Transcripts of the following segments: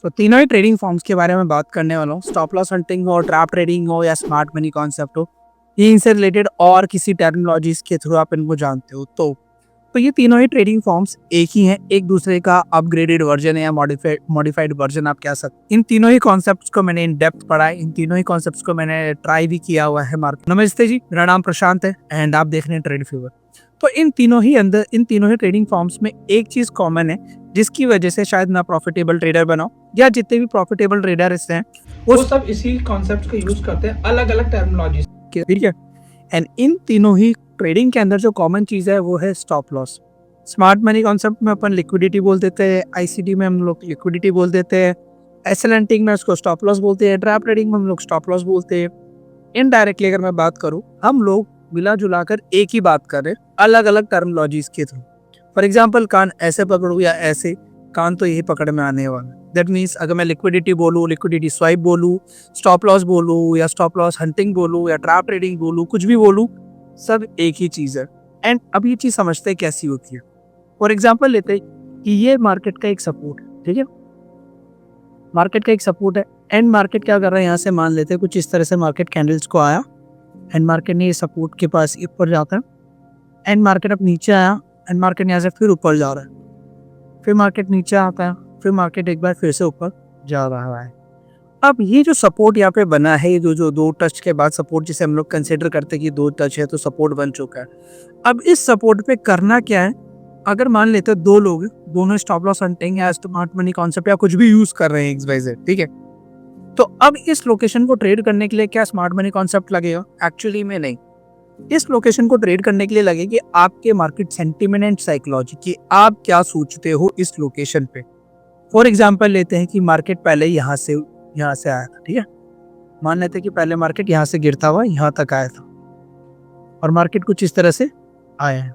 तो तीनों ही trading forms के बारे में बात करने वाला हूँ। स्टॉप लॉस हंटिंग हो, ट्रैप ट्रेडिंग हो या स्मार्ट मनी कॉन्सेप्ट हो, ये इनसे रिलेटेड और किसी टर्मिनोलॉजीज के थ्रू आप इनको जानते हो तो ये तीनों ही ट्रेडिंग फॉर्म्स एक ही हैं, एक दूसरे का अपग्रेडेड वर्जन है या मॉडिफाइड वर्जन आप कह सकते। इन तीनों ही कॉन्सेप्ट्स को मैंने इन डेप्थ पढ़ा है, इन तीनों ही कॉन्सेप्ट्स को मैंने ट्राई भी किया हुआ है मार्केट। नमस्ते जी, मेरा नाम प्रशांत है एंड आप देख रहे हैं ट्रेड फीवर। तो इन तीनों ही ट्रेडिंग फॉर्म्स में एक चीज कॉमन है जिसकी वजह से शायद मैं प्रॉफिटेबल ट्रेडर बनाऊं या जितने भी प्रॉफिटेबल ट्रेडर्स हैं वो सब इसी कॉन्सेप्ट का यूज करते हैं अलग अलग टर्मिनोलॉजी। ठीक है, एंड इन तीनों ही ट्रेडिंग के अंदर जो कॉमन चीज है वो है stop loss. Smart money concept में अपन लिक्विडिटी बोल देते हैं, आईसीडी में हम लोग लिक्विडिटी बोल देते हैं, एसएलएनटिंग में उसको स्टॉप लॉस बोलते हैं, ट्रैप ट्रेडिंग में हम लोग स्टॉप लॉस बोलते हैं। इनडायरेक्टली अगर मैं बात करूं, हम लोग मिला जुला कर एक ही बात कर रहे हैं अलग अलग टर्मिनोलॉजीज के थ्रू। फॉर एग्जाम्पल, कान ऐसे पकड़ू या ऐसे, कान तो यही पकड़ में आने वाला। दैट मीन्स अगर मैं लिक्विडिटी बोलूँ, लिक्विडिटी स्वाइप बोलूँ, स्टॉप लॉस बोलूँ या स्टॉप लॉस हंटिंग बोलूँ या ट्रैप ट्रेडिंग बोलूँ, कुछ भी बोलूँ, सब एक ही चीज है। एंड अब ये चीज समझते हैं कैसी होती है। फॉर एग्जाम्पल लेते हैं कि ये मार्केट का एक सपोर्ट है, ठीक है, मार्केट का एक सपोर्ट है। एंड मार्केट क्या कर रहा है, यहाँ से मान लेते हैं कुछ इस तरह से मार्केट कैंडल्स को आया एंड मार्केट ने ये सपोर्ट के पास ऊपर जाता है एंड मार्केट अब नीचे आया एंड मार्केट यहाँ से फिर ऊपर जा रहा है, फिर मार्केट नीचे आता है, फिर मार्केट एक बार फिर से ऊपर जा रहा है। अब ये जो सपोर्ट यहाँ पे बना है, ये जो दो टच के बाद सपोर्ट, जिसे हम लोग कंसिडर करते हैं कि दो टच है तो सपोर्ट बन चुका है। अब इस सपोर्ट पे करना क्या है, अगर मान लेते हैं दो लोग दोनों स्टॉप लॉस हंटिंग या स्मार्ट मनी कॉन्सेप्ट या कुछ भी यूज कर रहे हैं XYZ, ठीक है, तो अब इस लोकेशन को ट्रेड करने के लिए क्या स्मार्ट मनी कॉन्सेप्ट लगेगा? एक्चुअली में नहीं। इस लोकेशन को ट्रेड करने के लिए लगे कि आपके मार्केट सेंटिमेंट एंड साइकोलॉजी की आप क्या सोचते हो इस लोकेशन पे। फॉर एग्जांपल लेते हैं कि मार्केट पहले यहाँ से आया था, ठीक है, मान लेते हैं कि पहले मार्केट यहाँ से गिरता हुआ यहाँ तक आया था और मार्केट कुछ इस तरह से आया है,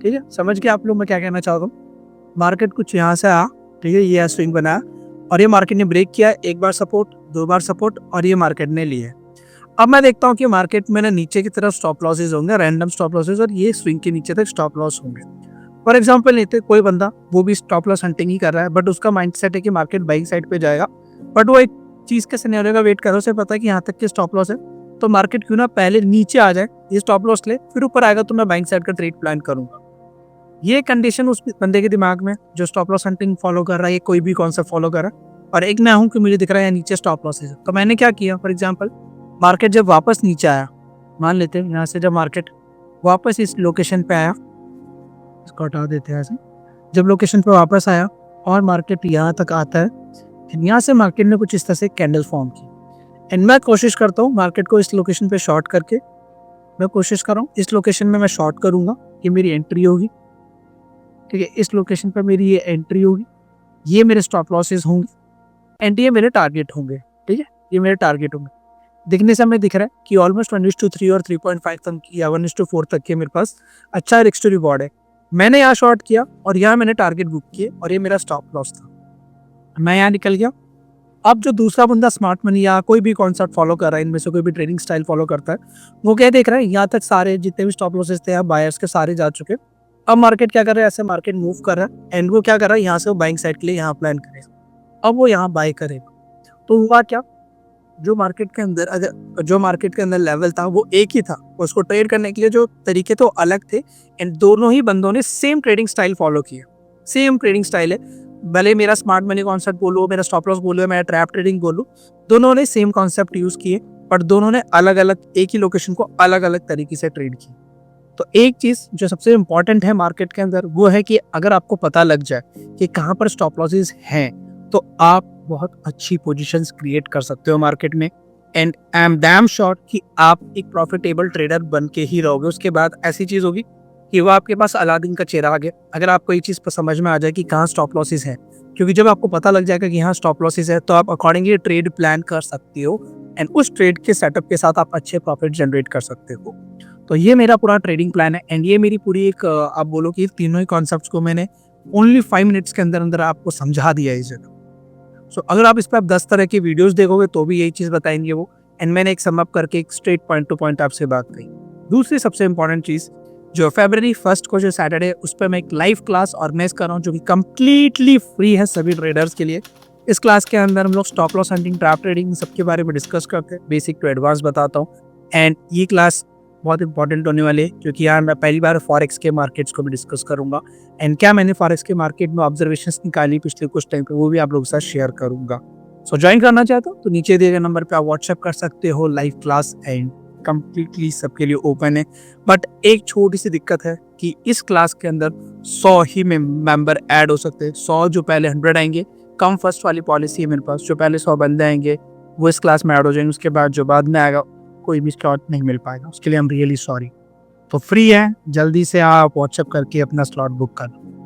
ठीक है, समझ गए आप लोग मैं क्या कहना चाहता हूँ। मार्केट कुछ यहाँ से आया, ठीक है, ये स्विंग बनाया और ये मार्केट ने ब्रेक किया, एक बार सपोर्ट, दो बार सपोर्ट और ये मार्केट ने लिए। अब मैं देखता हूँ कि मार्केट में ना नीचे की तरफ स्टॉप लॉसेज होंगे, रैंडम स्टॉप लॉसेज, और ये स्विंग के नीचे तक स्टॉप लॉस होंगे। फॉर एग्जांपल लेते कोई बंदा वो भी स्टॉप लॉस हंटिंग ही कर रहा है, बट उसका माइंडसेट है कि मार्केट बाइंग साइड पे जाएगा, बट वो एक चीज के सिनेरियो का वेट कर रहा है, उसे पता है कि यहाँ तक के स्टॉप लॉस है, तो मार्केट क्यों ना पहले नीचे आ जाए, ये स्टॉप लॉस ले, फिर ऊपर आएगा तो मैं बाइंग साइड का ट्रेड प्लान करूंगा। ये कंडीशन उस बंदे के दिमाग में जो स्टॉप लॉस हंटिंग फॉलो कर रहा है, कोई भी कॉन्सेप्ट फॉलो कर रहा है, और एक मैं हूं कि मुझे दिख रहा है नीचे स्टॉप लॉस है। तो मैंने क्या किया, फॉर एग्जांपल मार्केट जब वापस नीचे आया, मान लेते हैं यहाँ से जब मार्केट वापस इस लोकेशन पे आया, इसको हटा देते हैं ऐसे, जब लोकेशन पे वापस आया और मार्केट यहाँ तक आता है, यहाँ से मार्केट ने कुछ इस तरह से कैंडल फॉर्म की एंड मैं कोशिश करता हूँ मार्केट को इस लोकेशन पे शॉर्ट करके, मैं कोशिश कर रहा हूँ इस लोकेशन में मैं शॉर्ट करूंगा, ये मेरी एंट्री होगी, ठीक है, इस लोकेशन पर मेरी ये एंट्री होगी, ये मेरे स्टॉप लॉसेज होंगे एंड ये मेरे टारगेट होंगे, ठीक है, ये मेरे टारगेट होंगे। दिखने से हमें दिख रहा है कि ऑलमोस्ट 1:3 और 3.5 तक या 1:4 तक के मेरे पास अच्छा रिस्क टू रिवॉर्ड है। मैंने यहाँ शॉर्ट किया और यहाँ मैंने टारगेट बुक किए और ये मेरा स्टॉप लॉस था, मैं यहाँ निकल गया। अब जो दूसरा बंदा स्मार्ट मनी या कोई भी कॉन्सेप्ट फॉलो कर रहा है, इनमें से कोई भी ट्रेडिंग स्टाइल फॉलो करता है, वो क्या देख रहा है, यहाँ तक सारे जितने भी स्टॉप लॉसेस थे बायर्स के सारे जा चुके। अब मार्केट क्या कर रहा है, ऐसे मार्केट मूव कर रहा है एंड वो क्या कर रहा है, यहाँ से वो बाइंग साइड के लिए यहाँ प्लान करेगा। अब वो यहाँ बाय करेगा, तो हुआ क्या, जो मार्केट के अंदर लेवल था वो एक ही था, उसको ट्रेड करने के लिए जो तरीके थे वो अलग थे एंड दोनों ही बंदों ने सेम ट्रेडिंग स्टाइल फॉलो किया। सेम ट्रेडिंग स्टाइल है, भले मेरा स्मार्ट मनी कॉन्सेप्ट बोलो, मेरा स्टॉप लॉस बोलो, मेरा ट्रैप ट्रेडिंग बोलो, दोनों ने सेम कॉन्सेप्ट यूज किए, पर दोनों ने अलग अलग एक ही लोकेशन को अलग अलग तरीके से ट्रेड की। तो एक चीज जो सबसे इंपॉर्टेंट है मार्केट के अंदर वो है कि अगर आपको पता लग जाए कि कहाँ पर स्टॉप लॉसेज हैं, तो आप बहुत अच्छी पोजीशंस क्रिएट कर सकते हो मार्केट में and I am damn sure कि आप एक प्रॉफिटेबल ट्रेडर बन के ही रहोगे। उसके बाद ऐसी चीज होगी कि वो आपके पास अलादीन का चिराग है, अगर आपको ये चीज समझ में आ जाए कि कहाँ स्टॉप लॉसेज हैं, क्योंकि जब आपको पता लग जाएगा कि यहाँ स्टॉप लॉसेज है तो आप अकॉर्डिंगली ट्रेड प्लान कर सकते हो एंड उस ट्रेड के सेटअप के साथ आप अच्छे प्रॉफिट जनरेट कर सकते हो। तो ये मेरा पूरा ट्रेडिंग प्लान है एंड ये मेरी पूरी एक आप बोलो कि तीनों ही कॉन्सेप्ट्स को मैंने ओनली 5 मिनट्स के अंदर अंदर आपको समझा दिया है इस जगह। सो अगर आप इस पर 10 तरह की वीडियोस देखोगे तो भी यही चीज़ बताएंगे वो, एंड मैंने एक सम अप करके एक स्ट्रेट पॉइंट टू पॉइंट आपसे बात कही। दूसरी सबसे इंपॉर्टेंट चीज़, जो February 1 को जो सैटरडे उस पर मैं एक लाइव क्लास ऑर्गेनाइज कर रहा हूँ जो कि कम्प्लीटली फ्री है सभी ट्रेडर्स के लिए, इस क्लास के अंदर हम लोग stop loss hunting, trap trading सबके बारे में डिस्कस करते हैं, बेसिक टू एडवांस बताता हूँ। एंड ये क्लास बहुत इंपॉर्टेंट होने वाली है क्योंकि यार मैं पहली बार फॉरेक्स के मार्केट्स को भी डिस्कस करूंगा एंड क्या मैंने फॉरेक्स के मार्केट में ऑब्जर्वेशंस निकाली पिछले कुछ टाइम पे, वो भी आप लोगों के साथ शेयर करूंगा। सो ज्वाइन करना चाहते हो तो नीचे दिए गए नंबर पे आप व्हाट्सएप कर सकते हो। लाइव क्लास एंड कम्प्लीटली सबके लिए ओपन है। बट एक छोटी सी दिक्कत है कि इस क्लास के अंदर 100 ही मेंबर ऐड हो सकते हैं। 100 जो पहले 100 आएंगे, कम फर्स्ट वाली पॉलिसी है मेरे पास। जो पहले 100 बंदे आएंगे वो इस क्लास में ऐड हो जाएंगे, उसके बाद जो बाद में आएगा कोई भी स्लॉट नहीं मिल पाएगा, उसके लिए आई एम रियली सॉरी। तो फ्री है, जल्दी से आप व्हाट्सएप करके अपना स्लॉट बुक कर लो।